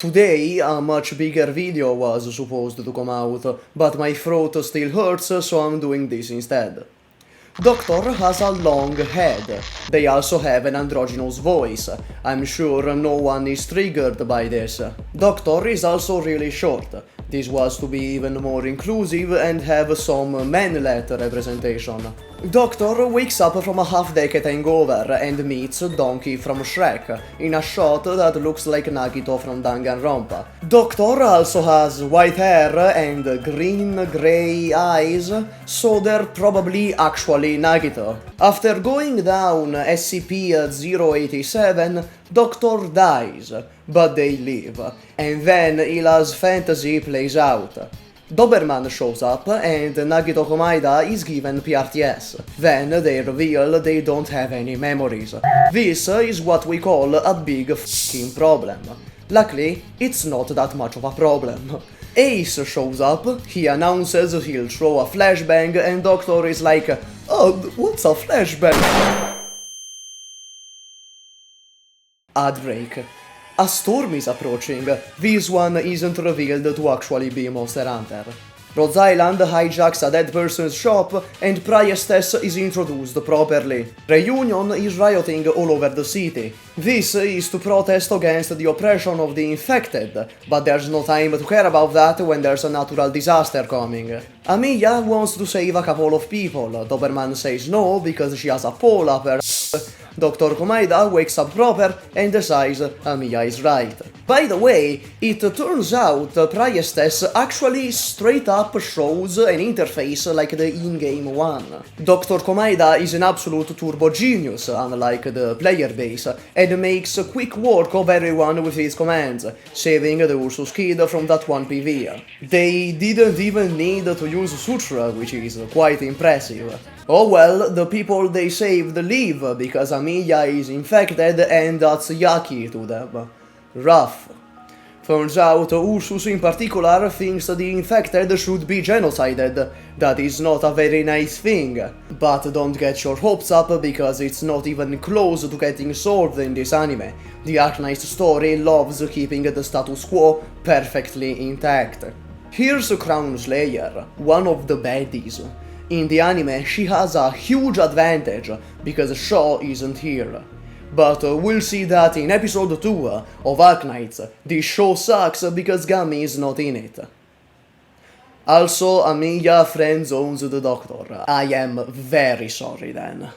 Today, a much bigger video was supposed to come out, but my throat still hurts, so I'm doing this instead. Doctor has a long head. They also have an androgynous voice. I'm sure no one is triggered by this. Doctor is also really short. This was to be even more inclusive and have some manlet representation. Doctor wakes up from a half-decade hangover and meets Donkey from Shrek, in a shot that looks like Nagito from Danganronpa. Doctor also has white hair and green-grey eyes, so they're probably actually Nagito. After going down SCP-087, Doctor dies, but they live, and then Ila's fantasy plays out. Dobermann shows up, and Nagito Komaeda is given PRTS. Then they reveal they don't have any memories. This is what we call a big f***ing problem. Luckily, it's not that much of a problem. Ace shows up, he announces he'll throw a flashbang, and Doctor is like, "Oh, what's a flashbang?" Ad break. A storm is approaching. This one isn't revealed to actually be Monster Hunter. Rhodes Island hijacks a dead person's shop, and Priestess is introduced properly. Reunion is rioting all over the city. This is to protest against the oppression of the infected, but there's no time to care about that when there's a natural disaster coming. Amiya wants to save a couple of people. Dobermann says no because she has a pole up her. Dr. Komaeda wakes up proper and decides Amiya is right. By the way, it turns out Priestess actually straight up shows an interface like the in-game one. Dr. Komaeda is an absolute turbo genius, unlike the player base, and makes quick work of everyone with his commands, saving the Ursus Kid from that one PV. They didn't even need to use Sutra, which is quite impressive. Oh well, the people they saved leave because Amiya is infected and that's yucky to them. Rough. Turns out Ursus in particular thinks the infected should be genocided. That is not a very nice thing. But don't get your hopes up because it's not even close to getting solved in this anime. The Arknights story loves keeping the status quo perfectly intact. Here's Crownslayer, one of the baddies. In the anime, she has a huge advantage, because Shaw isn't here. But we'll see that in episode 2 of Arknights. This show sucks because Gummy is not in it. Also, Amiya friend-zones the Doctor. I am very sorry then.